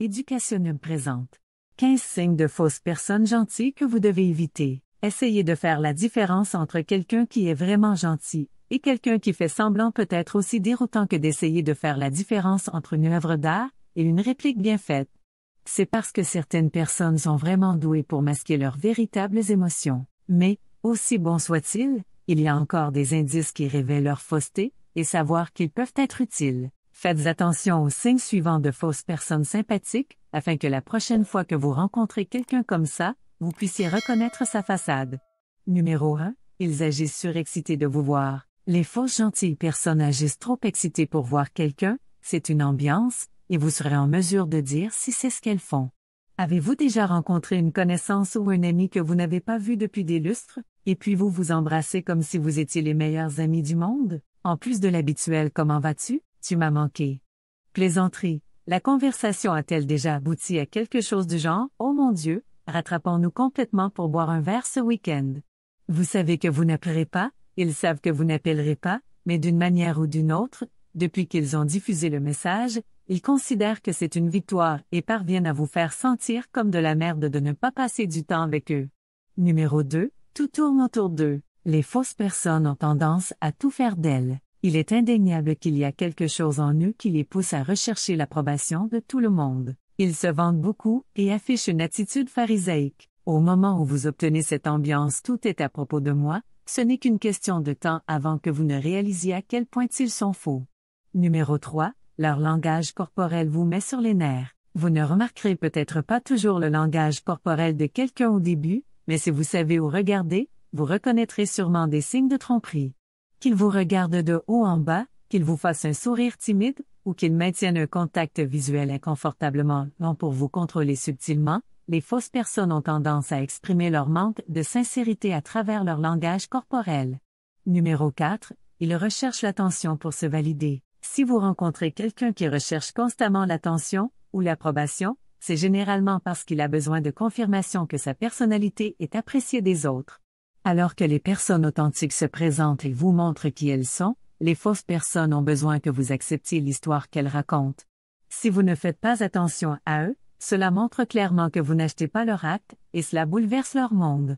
Educationum présente 15 signes de fausses personnes gentilles que vous devez éviter. Essayez de faire la différence entre quelqu'un qui est vraiment gentil et quelqu'un qui fait semblant peut être aussi déroutant que d'essayer de faire la différence entre une œuvre d'art et une réplique bien faite. C'est parce que certaines personnes sont vraiment douées pour masquer leurs véritables émotions. Mais, aussi bon soit-il, il y a encore des indices qui révèlent leur fausseté, et savoir qu'ils peuvent être utiles. Faites attention aux signes suivants de fausses personnes sympathiques, afin que la prochaine fois que vous rencontrez quelqu'un comme ça, vous puissiez reconnaître sa façade. Numéro 1. Ils agissent surexcités de vous voir. Les fausses gentilles personnes agissent trop excitées pour voir quelqu'un, c'est une ambiance, et vous serez en mesure de dire si c'est ce qu'elles font. Avez-vous déjà rencontré une connaissance ou un ami que vous n'avez pas vu depuis des lustres, et puis vous vous embrassez comme si vous étiez les meilleurs amis du monde? En plus de l'habituel « Comment vas-tu? Tu m'as manqué ». Plaisanterie. La conversation a-t-elle déjà abouti à quelque chose du genre « Oh mon Dieu, rattrapons-nous complètement pour boire un verre ce week-end ». Vous savez que vous n'appellerez pas, ils savent que vous n'appellerez pas, mais d'une manière ou d'une autre, depuis qu'ils ont diffusé le message, ils considèrent que c'est une victoire et parviennent à vous faire sentir comme de la merde de ne pas passer du temps avec eux. Numéro 2. Tout tourne autour d'eux. Les fausses personnes ont tendance à tout faire d'elles. Il est indéniable qu'il y a quelque chose en eux qui les pousse à rechercher l'approbation de tout le monde. Ils se vantent beaucoup et affichent une attitude pharisaïque. Au moment où vous obtenez cette ambiance « tout est à propos de moi », ce n'est qu'une question de temps avant que vous ne réalisiez à quel point ils sont faux. Numéro 3. Leur langage corporel vous met sur les nerfs. Vous ne remarquerez peut-être pas toujours le langage corporel de quelqu'un au début, mais si vous savez où regarder, vous reconnaîtrez sûrement des signes de tromperie. Qu'il vous regarde de haut en bas, qu'il vous fasse un sourire timide, ou qu'il maintienne un contact visuel inconfortablement long pour vous contrôler subtilement, les fausses personnes ont tendance à exprimer leur manque de sincérité à travers leur langage corporel. Numéro 4. Ils recherchent l'attention pour se valider. Si vous rencontrez quelqu'un qui recherche constamment l'attention ou l'approbation, c'est généralement parce qu'il a besoin de confirmation que sa personnalité est appréciée des autres. Alors que les personnes authentiques se présentent et vous montrent qui elles sont, les fausses personnes ont besoin que vous acceptiez l'histoire qu'elles racontent. Si vous ne faites pas attention à eux, cela montre clairement que vous n'achetez pas leur acte, et cela bouleverse leur monde.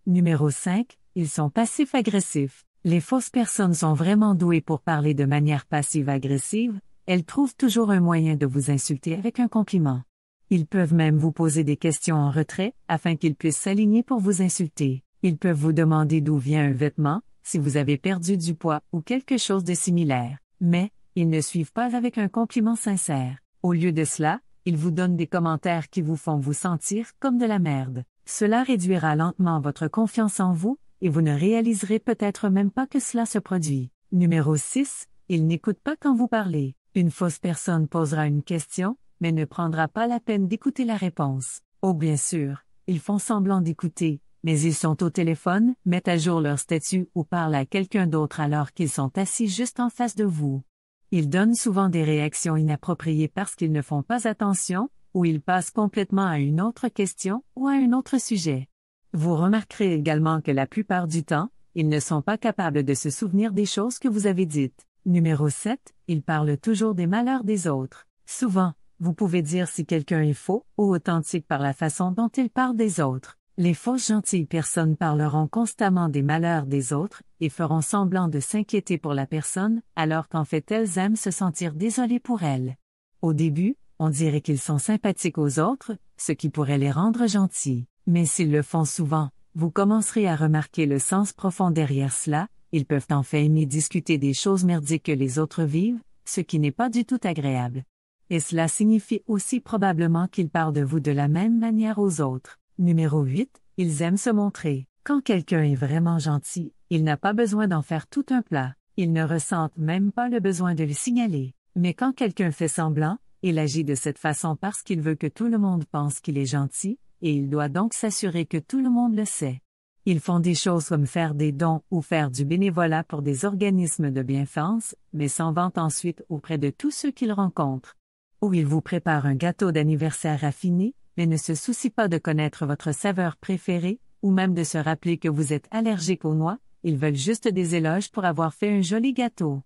Numéro 5. Ils sont passifs-agressifs. Les fausses personnes sont vraiment douées pour parler de manière passive-agressive, elles trouvent toujours un moyen de vous insulter avec un compliment. Ils peuvent même vous poser des questions en retrait, afin qu'ils puissent s'aligner pour vous insulter. Ils peuvent vous demander d'où vient un vêtement, si vous avez perdu du poids ou quelque chose de similaire. Mais, ils ne suivent pas avec un compliment sincère. Au lieu de cela, ils vous donnent des commentaires qui vous font vous sentir comme de la merde. Cela réduira lentement votre confiance en vous, et vous ne réaliserez peut-être même pas que cela se produit. Numéro 6. Ils n'écoutent pas quand vous parlez. Une fausse personne posera une question, mais ne prendra pas la peine d'écouter la réponse. Oh bien sûr, ils font semblant d'écouter, mais ils sont au téléphone, mettent à jour leur statut ou parlent à quelqu'un d'autre alors qu'ils sont assis juste en face de vous. Ils donnent souvent des réactions inappropriées parce qu'ils ne font pas attention, ou ils passent complètement à une autre question ou à un autre sujet. Vous remarquerez également que la plupart du temps, ils ne sont pas capables de se souvenir des choses que vous avez dites. Numéro 7. Ils parlent toujours des malheurs des autres. Souvent, vous pouvez dire si quelqu'un est faux ou authentique par la façon dont il parle des autres. Les fausses gentilles personnes parleront constamment des malheurs des autres et feront semblant de s'inquiéter pour la personne, alors qu'en fait elles aiment se sentir désolées pour elle. Au début, on dirait qu'ils sont sympathiques aux autres, ce qui pourrait les rendre gentils. Mais s'ils le font souvent, vous commencerez à remarquer le sens profond derrière cela, ils peuvent en fait aimer discuter des choses merdiques que les autres vivent, ce qui n'est pas du tout agréable. Et cela signifie aussi probablement qu'ils parlent de vous de la même manière aux autres. Numéro 8. Ils aiment se montrer. Quand quelqu'un est vraiment gentil, il n'a pas besoin d'en faire tout un plat. Il ne ressent même pas le besoin de le signaler. Mais quand quelqu'un fait semblant, il agit de cette façon parce qu'il veut que tout le monde pense qu'il est gentil, et il doit donc s'assurer que tout le monde le sait. Ils font des choses comme faire des dons ou faire du bénévolat pour des organismes de bienfaisance, mais s'en vantent ensuite auprès de tous ceux qu'ils rencontrent. Ou ils vous préparent un gâteau d'anniversaire raffiné, mais ne se soucient pas de connaître votre saveur préférée, ou même de se rappeler que vous êtes allergique aux noix, ils veulent juste des éloges pour avoir fait un joli gâteau.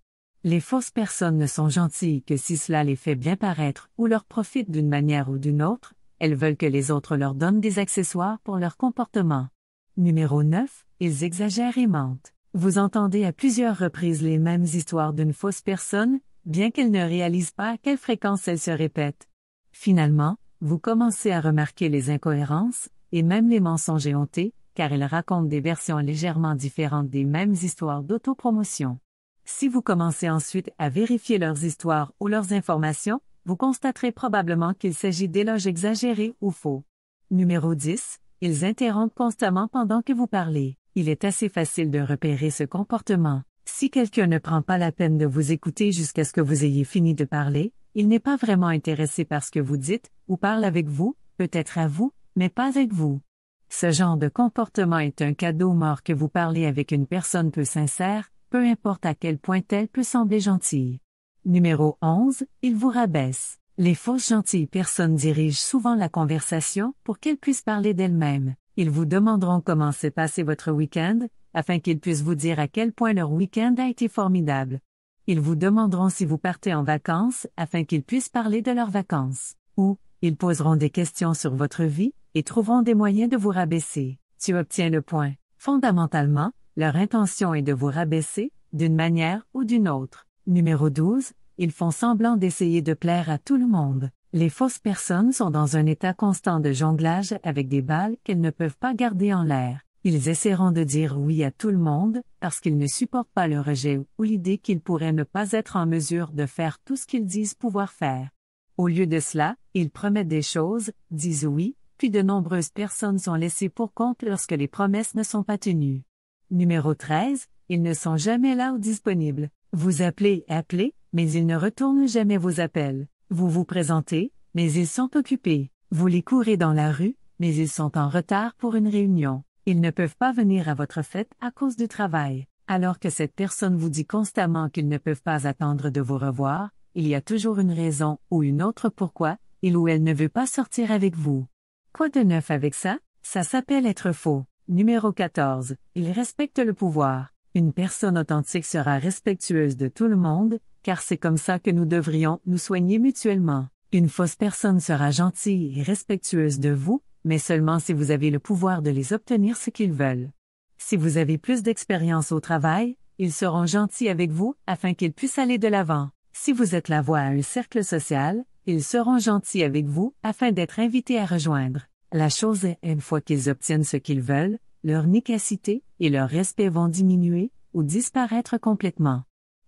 Les fausses personnes ne sont gentilles que si cela les fait bien paraître ou leur profite d'une manière ou d'une autre, elles veulent que les autres leur donnent des accessoires pour leur comportement. Numéro 9, ils exagèrent et mentent. Vous entendez à plusieurs reprises les mêmes histoires d'une fausse personne, bien qu'elle ne réalise pas à quelle fréquence elles se répètent. Finalement, vous commencez à remarquer les incohérences, et même les mensonges éhontés, car elles racontent des versions légèrement différentes des mêmes histoires d'autopromotion. Si vous commencez ensuite à vérifier leurs histoires ou leurs informations, vous constaterez probablement qu'il s'agit d'éloges exagérés ou faux. Numéro 10. Ils interrompent constamment pendant que vous parlez. Il est assez facile de repérer ce comportement. Si quelqu'un ne prend pas la peine de vous écouter jusqu'à ce que vous ayez fini de parler, il n'est pas vraiment intéressé par ce que vous dites, ou parle avec vous, peut-être à vous, mais pas avec vous. Ce genre de comportement est un cadeau mort que vous parlez avec une personne peu sincère, peu importe à quel point elle peut sembler gentille. Numéro 11, ils vous rabaissent. Les fausses gentilles personnes dirigent souvent la conversation pour qu'elles puissent parler d'elles-mêmes. Ils vous demanderont comment s'est passé votre week-end, afin qu'ils puissent vous dire à quel point leur week-end a été formidable. Ils vous demanderont si vous partez en vacances, afin qu'ils puissent parler de leurs vacances. Ou, ils poseront des questions sur votre vie, et trouveront des moyens de vous rabaisser. Tu obtiens le point. Fondamentalement, leur intention est de vous rabaisser, d'une manière ou d'une autre. Numéro 12, ils font semblant d'essayer de plaire à tout le monde. Les fausses personnes sont dans un état constant de jonglage avec des balles qu'elles ne peuvent pas garder en l'air. Ils essaieront de dire oui à tout le monde, parce qu'ils ne supportent pas le rejet ou l'idée qu'ils pourraient ne pas être en mesure de faire tout ce qu'ils disent pouvoir faire. Au lieu de cela, ils promettent des choses, disent oui, puis de nombreuses personnes sont laissées pour compte lorsque les promesses ne sont pas tenues. Numéro 13, ils ne sont jamais là ou disponibles. Vous appelez, mais ils ne retournent jamais vos appels. Vous vous présentez, mais ils sont occupés. Vous les courez dans la rue, mais ils sont en retard pour une réunion. Ils ne peuvent pas venir à votre fête à cause du travail. Alors que cette personne vous dit constamment qu'ils ne peuvent pas attendre de vous revoir, il y a toujours une raison ou une autre pourquoi il ou elle ne veut pas sortir avec vous. Quoi de neuf avec ça? Ça s'appelle être faux. Numéro 14. Ils respectent le pouvoir. Une personne authentique sera respectueuse de tout le monde, car c'est comme ça que nous devrions nous soigner mutuellement. Une fausse personne sera gentille et respectueuse de vous, mais seulement si vous avez le pouvoir de les obtenir ce qu'ils veulent. Si vous avez plus d'expérience au travail, ils seront gentils avec vous afin qu'ils puissent aller de l'avant. Si vous êtes la voix à un cercle social, ils seront gentils avec vous afin d'être invités à rejoindre. La chose est, une fois qu'ils obtiennent ce qu'ils veulent, leur nicacité et leur respect vont diminuer ou disparaître complètement.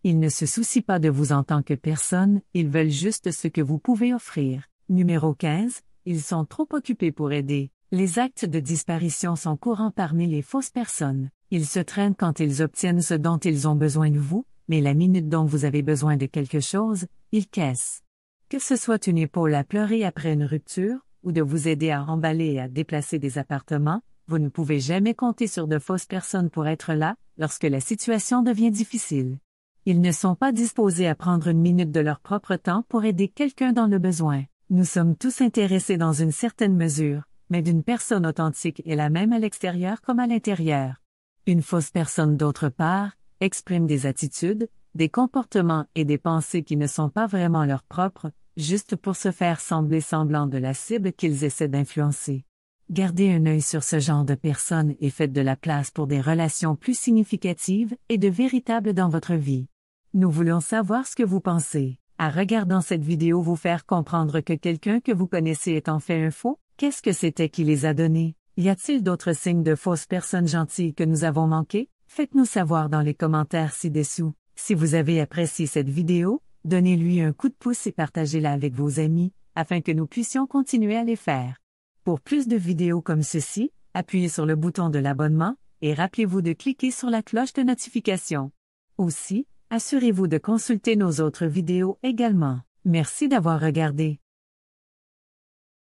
Ils ne se soucient pas de vous en tant que personne, ils veulent juste ce que vous pouvez offrir. Numéro 15. Ils sont trop occupés pour aider. Les actes de disparition sont courants parmi les fausses personnes. Ils se traînent quand ils obtiennent ce dont ils ont besoin de vous, mais la minute dont vous avez besoin de quelque chose, ils caissent. Que ce soit une épaule à pleurer après une rupture, ou de vous aider à emballer et à déplacer des appartements, vous ne pouvez jamais compter sur de fausses personnes pour être là, lorsque la situation devient difficile. Ils ne sont pas disposés à prendre une minute de leur propre temps pour aider quelqu'un dans le besoin. Nous sommes tous intéressés dans une certaine mesure, mais d'une personne authentique est la même à l'extérieur comme à l'intérieur. Une fausse personne d'autre part, exprime des attitudes, des comportements et des pensées qui ne sont pas vraiment leurs propres, juste pour se faire sembler semblant de la cible qu'ils essaient d'influencer. Gardez un œil sur ce genre de personnes et faites de la place pour des relations plus significatives et de véritables dans votre vie. Nous voulons savoir ce que vous pensez. En regardant cette vidéo vous faire comprendre que quelqu'un que vous connaissez est en fait un faux? Qu'est-ce que c'était qui les a donnés? Y a-t-il d'autres signes de fausses personnes gentilles que nous avons manqués? Faites-nous savoir dans les commentaires ci-dessous. Si vous avez apprécié cette vidéo, donnez-lui un coup de pouce et partagez-la avec vos amis, afin que nous puissions continuer à les faire. Pour plus de vidéos comme ceci, appuyez sur le bouton de l'abonnement, et rappelez-vous de cliquer sur la cloche de notification. Aussi, assurez-vous de consulter nos autres vidéos également. Merci d'avoir regardé.